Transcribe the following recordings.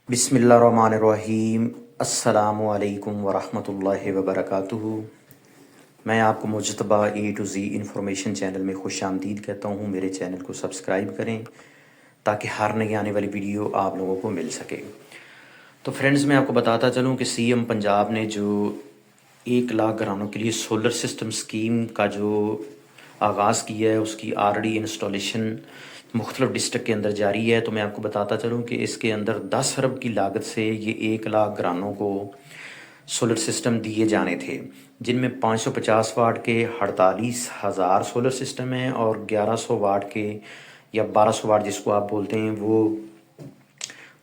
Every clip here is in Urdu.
بسم اللہ الرحمن الرحیم۔ السلام علیکم ورحمۃ اللہ وبرکاتہ۔ میں آپ کو مجتبیٰ اے ٹو زی انفارمیشن چینل میں خوش آمدید کہتا ہوں۔ میرے چینل کو سبسکرائب کریں تاکہ ہر نئی آنے والی ویڈیو آپ لوگوں کو مل سکے۔ تو فرینڈز، میں آپ کو بتاتا چلوں کہ سی ایم پنجاب نے جو 1 لاکھ گھرانوں کے لیے سولر سسٹم اسکیم کا جو آغاز کیا ہے، اس کی آلریڈی انسٹالیشن مختلف ڈسٹرکٹ کے اندر جاری ہے۔ تو میں آپ کو بتاتا چلوں کہ اس کے اندر 10 ارب کی لاگت سے یہ 1 لاکھ گھرانوں کو سولر سسٹم دیے جانے تھے، جن میں 550 واٹ کے 48,000 سولر سسٹم ہیں اور 1100 واٹ کے یا 1200 واٹ جس کو آپ بولتے ہیں وہ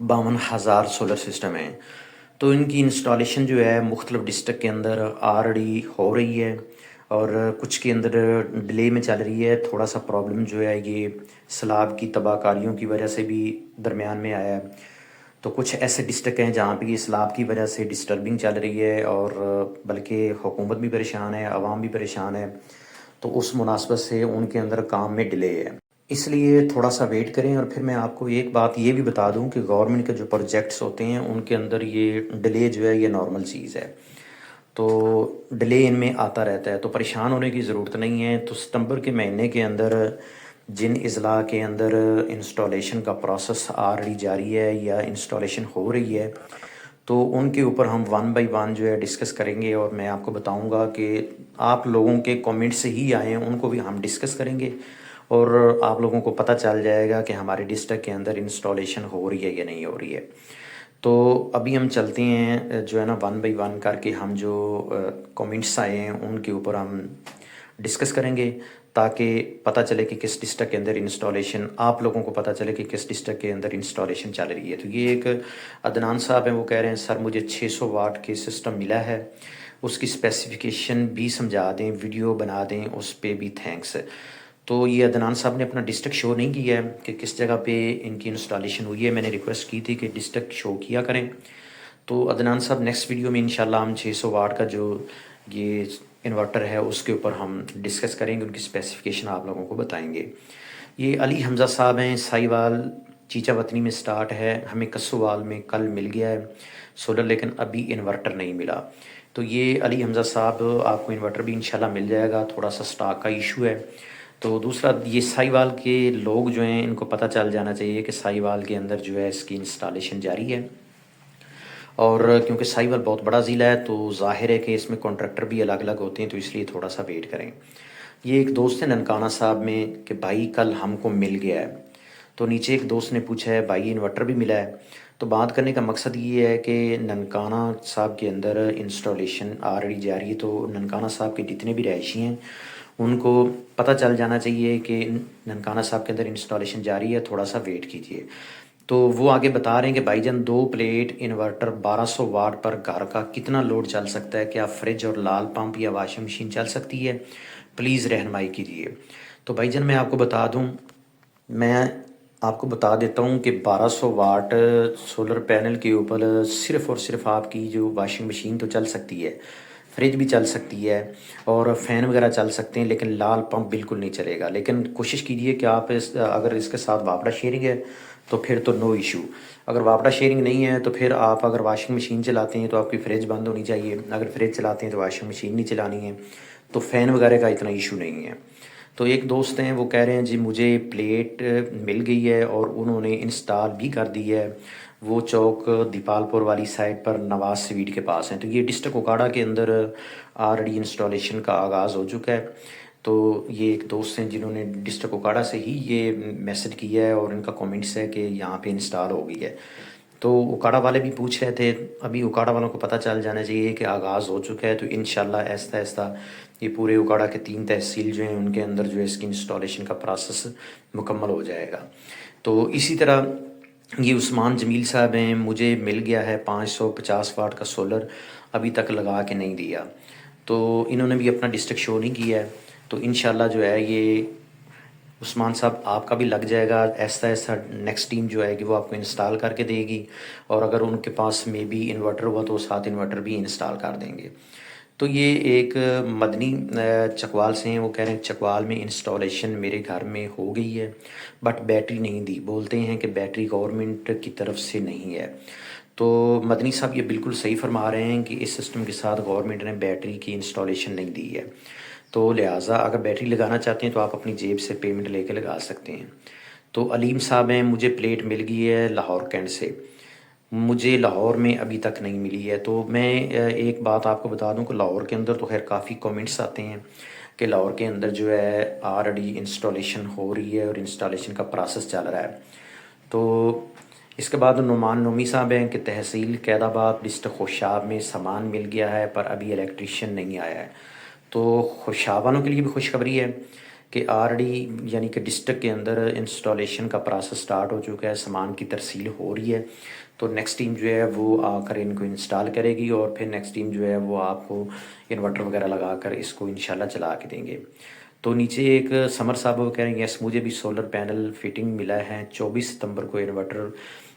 52,000 سولر سسٹم ہیں۔ تو ان کی انسٹالیشن جو ہے مختلف ڈسٹرکٹ کے اندر آلریڈی ہو رہی ہے اور کچھ کے اندر ڈیلے میں چل رہی ہے۔ تھوڑا سا پرابلم جو ہے یہ سیلاب کی تباہ کاریوں کی وجہ سے بھی درمیان میں آیا ہے۔ تو کچھ ایسے ڈسٹرکٹ ہیں جہاں پہ یہ سیلاب کی وجہ سے ڈسٹربنگ چل رہی ہے اور بلکہ حکومت بھی پریشان ہے، عوام بھی پریشان ہے۔ تو اس مناسبت سے ان کے اندر کام میں ڈیلے ہے، اس لیے تھوڑا سا ویٹ کریں۔ اور پھر میں آپ کو ایک بات یہ بھی بتا دوں کہ گورنمنٹ کے جو پروجیکٹس ہوتے ہیں ان کے اندر یہ ڈیلے جو ہے یہ نارمل چیز ہے، تو ڈیلے ان میں آتا رہتا ہے، تو پریشان ہونے کی ضرورت نہیں ہے۔ تو ستمبر کے مہینے کے اندر جن اضلاع کے اندر انسٹالیشن کا پروسیس آلریڈی جاری ہے یا انسٹالیشن ہو رہی ہے، تو ان کے اوپر ہم 1 بائی 1 جو ہے ڈسکس کریں گے اور میں آپ کو بتاؤں گا کہ آپ لوگوں کے کامنٹ سے ہی آئے ہیں ان کو بھی ہم ڈسکس کریں گے اور آپ لوگوں کو پتہ چل جائے گا کہ ہمارے ڈسٹرکٹ کے اندر انسٹالیشن ہو رہی ہے یا نہیں ہو رہی ہے۔ تو ابھی ہم چلتے ہیں جو ہے نا 1 بائی 1 کر کے، ہم جو کامنٹس آئے ہیں ان کے اوپر ہم ڈسکس کریں گے تاکہ پتہ چلے کہ کس ڈسٹرکٹ کے اندر انسٹالیشن، آپ لوگوں کو پتہ چلے کہ کس ڈسٹرکٹ کے اندر انسٹالیشن چل رہی ہے۔ تو یہ ایک عدنان صاحب ہیں، وہ کہہ رہے ہیں سر مجھے 600 واٹ کے سسٹم ملا ہے، اس کی اسپیسیفکیشن بھی سمجھا دیں، ویڈیو بنا دیں، اس پہ بھی تھینکس۔ تو یہ عدنان صاحب نے اپنا ڈسٹرکٹ شو نہیں کیا ہے کہ کس جگہ پہ ان کی انسٹالیشن ہوئی ہے۔ میں نے ریکویسٹ کی تھی کہ ڈسٹرکٹ شو کیا کریں۔ تو عدنان صاحب نیکسٹ ویڈیو میں انشاءاللہ ہم 600 واٹ کا جو یہ انورٹر ہے اس کے اوپر ہم ڈسکس کریں گے، ان کی اسپیسیفکیشن آپ لوگوں کو بتائیں گے۔ یہ علی حمزہ صاحب ہیں، سائیوال چیچا وطنی میں سٹارٹ ہے، ہمیں کسووال میں کل مل گیا ہے سولر، لیکن ابھی انورٹر نہیں ملا۔ تو یہ علی حمزہ صاحب آپ کو انورٹر بھی انشاءاللہ مل جائے گا، تھوڑا سا سٹاک کا ایشو ہے۔ تو دوسرا یہ سائیوال کے لوگ جو ہیں ان کو پتہ چل جانا چاہیے کہ سائیوال کے اندر جو ہے اس کی انسٹالیشن جاری ہے، اور کیونکہ سائیوال بہت بڑا ضلع ہے تو ظاہر ہے کہ اس میں کانٹریکٹر بھی الگ الگ ہوتے ہیں، تو اس لیے تھوڑا سا ویٹ کریں۔ یہ ایک دوست ہے ننکانہ صاحب میں کہ بھائی کل ہم کو مل گیا ہے، تو نیچے ایک دوست نے پوچھا ہے بھائی انورٹر بھی ملا ہے۔ تو بات کرنے کا مقصد یہ ہے کہ ننکانہ صاحب کے اندر انسٹالیشن آلریڈی جاری ہے، تو ننکانہ صاحب کے جتنے بھی رہائشی ہیں ان کو پتہ چل جانا چاہیے کہ ننکانہ صاحب کے اندر انسٹالیشن جاری ہے، تھوڑا سا ویٹ کیجیے۔ تو وہ آگے بتا رہے ہیں کہ بھائی جان 2 پلیٹ انورٹر 1200 واٹ پر گھر کا کتنا لوڈ چل سکتا ہے؟ کیا فریج اور لال پمپ یا واشنگ مشین چل سکتی ہے؟ پلیز رہنمائی کیجیے۔ تو بھائی جان میں آپ کو بتا دوں، میں آپ کو بتا دیتا ہوں کہ 1200 واٹ سولر پینل کے اوپر صرف اور صرف آپ کی جو واشنگ مشین تو چل سکتی ہے، فریج بھی چل سکتی ہے اور فین وغیرہ چل سکتے ہیں، لیکن لال پمپ بالکل نہیں چلے گا۔ لیکن کوشش کیجیے کہ آپ اگر اس کے ساتھ واپڈا شیئرنگ ہے تو پھر تو نو ایشو۔ اگر واپڈا شیئرنگ نہیں ہے تو پھر آپ اگر واشنگ مشین چلاتے ہیں تو آپ کی فریج بند ہونی چاہیے، اگر فریج چلاتے ہیں تو واشنگ مشین نہیں چلانی ہے، تو فین وغیرہ کا اتنا ایشو نہیں ہے۔ تو ایک دوست ہیں وہ کہہ رہے ہیں جی مجھے پلیٹ مل گئی ہے اور انہوں نے انسٹال بھی کر دی ہے، وہ چوک دیپال پور والی سائڈ پر نواز سویٹ کے پاس ہیں۔ تو یہ ڈسٹرکٹ اوکاڑا کے اندر آلریڈی انسٹالیشن کا آغاز ہو چکا ہے۔ تو یہ ایک دوست ہیں جنہوں نے ڈسٹرکٹ اوکاڑا سے ہی یہ میسج کیا ہے اور ان کا کامنٹس ہے کہ یہاں پہ انسٹال ہو گئی ہے۔ تو اوکاڑا والے بھی پوچھ رہے تھے، ابھی اوکاڑا والوں کو پتہ چل جانا چاہیے کہ آغاز ہو چکا ہے، تو انشاءاللہ آہستہ آہستہ یہ پورے اوکاڑا کے 3 تحصیل جو ہیں ان کے اندر جو ہے اس کی انسٹالیشن کا پروسیس مکمل ہو جائے گا۔ تو اسی طرح یہ عثمان جمیل صاحب ہیں، مجھے مل گیا ہے 550 واٹ کا سولر، ابھی تک لگا کے نہیں دیا۔ تو انہوں نے بھی اپنا ڈسٹرکٹ شو نہیں کیا ہے، تو انشاءاللہ جو ہے یہ عثمان صاحب آپ کا بھی لگ جائے گا ایسا ایسا، نیکسٹ ٹیم جو ہے کہ وہ آپ کو انسٹال کر کے دے گی، اور اگر ان کے پاس میں بھی انورٹر ہوا تو ساتھ انورٹر بھی انسٹال کر دیں گے۔ تو یہ ایک مدنی چکوال سے ہیں، وہ کہہ رہے ہیں چکوال میں انسٹالیشن میرے گھر میں ہو گئی ہے بٹ بیٹری نہیں دی، بولتے ہیں کہ بیٹری گورنمنٹ کی طرف سے نہیں ہے۔ تو مدنی صاحب یہ بالکل صحیح فرما رہے ہیں کہ اس سسٹم کے ساتھ گورنمنٹ نے بیٹری کی انسٹالیشن نہیں دی ہے، تو لہٰذا اگر بیٹری لگانا چاہتے ہیں تو آپ اپنی جیب سے پیمنٹ لے کے لگا سکتے ہیں۔ تو علیم صاحب ہیں، مجھے پلیٹ مل گئی ہے لاہور کینٹ سے، مجھے لاہور میں ابھی تک نہیں ملی ہے۔ تو میں ایک بات آپ کو بتا دوں کہ لاہور کے اندر تو خیر کافی کومنٹس آتے ہیں کہ لاہور کے اندر جو ہے آلریڈی انسٹالیشن ہو رہی ہے اور انسٹالیشن کا پروسیس چل رہا ہے۔ تو اس کے بعد نعمان نومی صاحب ہیں کہ تحصیل قید آباد ڈسٹرکٹ خوشاب میں سامان مل گیا ہے پر ابھی الیکٹریشین نہیں آیا ہے۔ تو خوشاب والوں کے لیے بھی خوشخبری ہے کہ آلریڈی یعنی کہ ڈسٹرکٹ کے اندر انسٹالیشن کا پروسیس سٹارٹ ہو چکا ہے، سامان کی ترسیل ہو رہی ہے۔ تو نیکسٹ ٹیم جو ہے وہ آ کر ان کو انسٹال کرے گی اور پھر نیکسٹ ٹیم جو ہے وہ آپ کو انورٹر وغیرہ لگا کر اس کو انشاءاللہ چلا کے دیں گے۔ تو نیچے ایک سمر صاحب وہ کہہ رہے ہیں یس مجھے بھی سولر پینل فٹنگ ملا ہے، 24 ستمبر کو انورٹر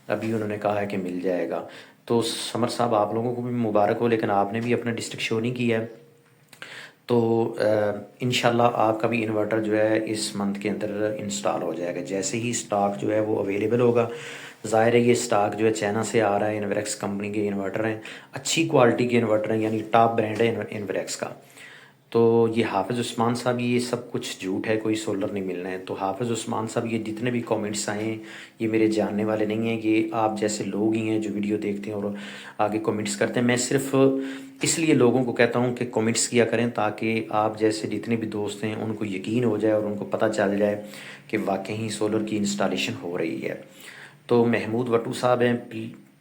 ابھی انہوں نے کہا ہے کہ مل جائے گا۔ تو سمر صاحب آپ لوگوں کو بھی مبارک ہو، لیکن آپ نے بھی اپنا ڈسٹرکٹ شو نہیں کیا ہے۔ تو انشاءاللہ آپ کا بھی انورٹر جو ہے اس منتھ کے اندر انسٹال ہو جائے گا، جیسے ہی اسٹاک جو ہے وہ اویلیبل ہوگا۔ ظاہر ہے یہ اسٹاک جو ہے چائنا سے آ رہا ہے، انوریکس کمپنی کے انورٹر ہیں، اچھی کوالٹی کے انورٹر ہیں، یعنی ٹاپ برانڈ ہے انوریکس کا۔ تو یہ حافظ عثمان صاحب یہ سب کچھ جھوٹ ہے، کوئی سولر نہیں ملنا ہے۔ تو حافظ عثمان صاحب یہ جتنے بھی کامنٹس آئے ہیں یہ میرے جاننے والے نہیں ہیں، یہ آپ جیسے لوگ ہی ہیں جو ویڈیو دیکھتے ہیں اور آگے کامنٹس کرتے ہیں۔ میں صرف اس لیے لوگوں کو کہتا ہوں کہ کامنٹس کیا کریں تاکہ آپ جیسے جتنے بھی دوست ہیں ان کو یقین ہو جائے اور ان کو پتہ چل جائے کہ واقعی سولر کی انسٹالیشن ہو رہی ہے۔ تو محمود وٹو صاحب ہیں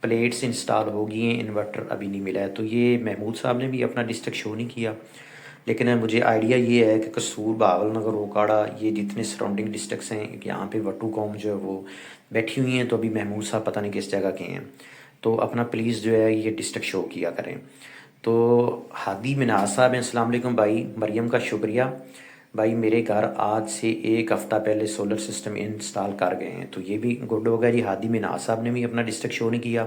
پلیٹس انسٹال ہو گئی ہیں، انورٹر ابھی نہیں ملا ہے۔ تو یہ محمود صاحب نے بھی اپنا ڈسٹرکٹ شو نہیں کیا، لیکن مجھے آئیڈیا یہ ہے کہ قصور، بہاول نگر، اوکاڑا، یہ جتنے سراؤنڈنگ ڈسٹرکٹس ہیں یہاں پہ وٹو قوم جو ہے وہ بیٹھی ہوئی ہیں، تو ابھی محمود صاحب پتہ نہیں کس جگہ کے ہیں۔ تو اپنا پلیز جو ہے یہ ڈسٹرکٹ شو کیا کریں۔ تو ہادی مناز صاحب ہیں السلام علیکم بھائی، مریم کا شکریہ بھائی، میرے گھر آج سے 1 ہفتہ پہلے سولر سسٹم انسٹال کر گئے ہیں۔ تو یہ بھی گڈ ہوگا جی، ہادی مناز صاحب نے بھی اپنا ڈسٹرکٹ شو نہیں کیا۔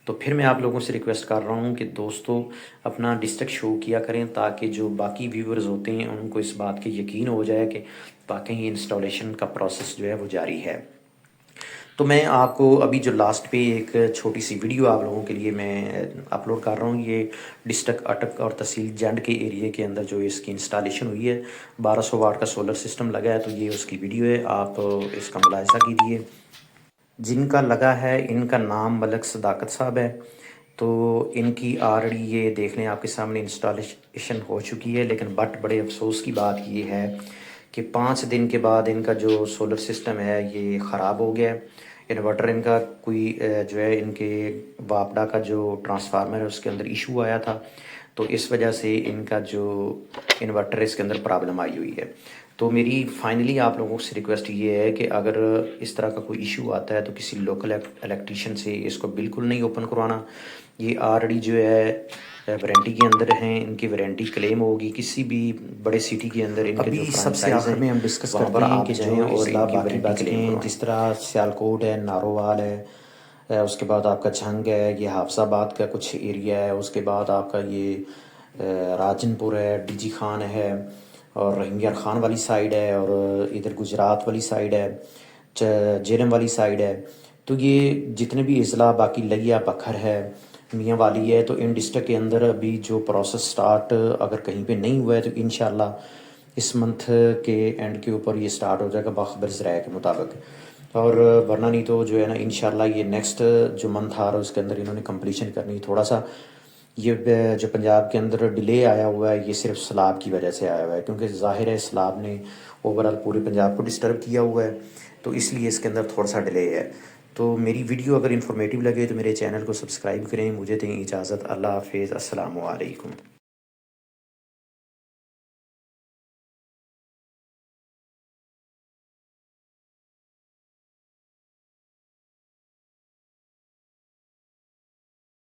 تو پھر میں آپ لوگوں سے ریکویسٹ کر رہا ہوں کہ دوستو اپنا ڈسٹرکٹ شو کیا کریں تاکہ جو باقی ویورز ہوتے ہیں ان کو اس بات کی یقین ہو جائے کہ واقعی انسٹالیشن کا پروسیس جو ہے وہ جاری ہے۔ تو میں آپ کو ابھی جو لاسٹ پہ ایک چھوٹی سی ویڈیو آپ لوگوں کے لیے میں اپلوڈ کر رہا ہوں، یہ ڈسٹرکٹ اٹک اور تحصیل جنڈ کے ایریے کے اندر جو اس کی انسٹالیشن ہوئی ہے، 1200 واٹ کا سولر سسٹم لگا ہے۔ تو یہ اس کی ویڈیو ہے، آپ اس کا ملاحظہ کیجیے۔ جن کا لگا ہے ان کا نام ملک صداقت صاحب ہے۔ تو ان کی آلریڈی یہ دیکھ لیں آپ کے سامنے انسٹالیشن ہو چکی ہے، لیکن بڑے افسوس کی بات یہ ہے کہ 5 دن کے بعد ان کا جو سولر سسٹم ہے یہ خراب ہو گیا ہے۔ انورٹر ان کا کوئی جو ہے ان کے واپڈا کا جو ٹرانسفارمر ہے اس کے اندر ایشو آیا تھا، تو اس وجہ سے ان کا جو انورٹر ہے اس کے اندر پرابلم آئی ہوئی ہے۔ تو میری فائنلی آپ لوگوں سے ریکویسٹ یہ ہے کہ اگر اس طرح کا کوئی ایشو آتا ہے تو کسی لوکل الیکٹریشین سے اس کو بالکل نہیں اوپن کروانا۔ یہ آلریڈی جو ہے وارنٹی کے اندر ہیں، ان کی وارنٹی کلیم ہوگی کسی بھی بڑے سٹی کے اندر۔ ان کے جو سب سے آخر میں ہم ڈسکس کرتے ہیں کہ جو اضلاع باقی بچتے ہیں، جس طرح سیالکوٹ ہے، نارووال ہے، اس کے بعد آپ کا جھنگ ہے، یہ حافظ آباد کا کچھ ایریا ہے، اس کے بعد آپ کا یہ راجن پور ہے، ڈی جی خان ہے، اور رحیم یار خان والی سائیڈ ہے، اور ادھر گجرات والی سائیڈ ہے، جیلم والی سائیڈ ہے۔ تو یہ جتنے بھی اضلاع باقی لیا بکھر ہے، میاں والی ہے، تو ان ڈسٹرکٹ کے اندر ابھی جو پروسیس سٹارٹ اگر کہیں پہ نہیں ہوا ہے تو انشاءاللہ اس منتھ کے اینڈ کے اوپر یہ سٹارٹ ہو جائے گا باخبر ذرائع کے مطابق، اور ورنہ نہیں تو جو ہے نا انشاءاللہ یہ نیکسٹ جو منتھ آ رہا ہے اس کے اندر انہوں نے کمپلیشن کرنی ہے۔ تھوڑا سا یہ جو پنجاب کے اندر ڈیلے آیا ہوا ہے یہ صرف سیلاب کی وجہ سے آیا ہوا ہے، کیونکہ ظاہر ہے سیلاب نے اوورآل پورے پنجاب کو ڈسٹرب کیا ہوا ہے، تو اس لیے اس کے اندر تھوڑا سا ڈیلے ہے۔ تو میری ویڈیو اگر انفارمیٹیو لگے تو میرے چینل کو سبسکرائب کریں۔ مجھے دیں اجازت، اللہ حافظ، السلام علیکم۔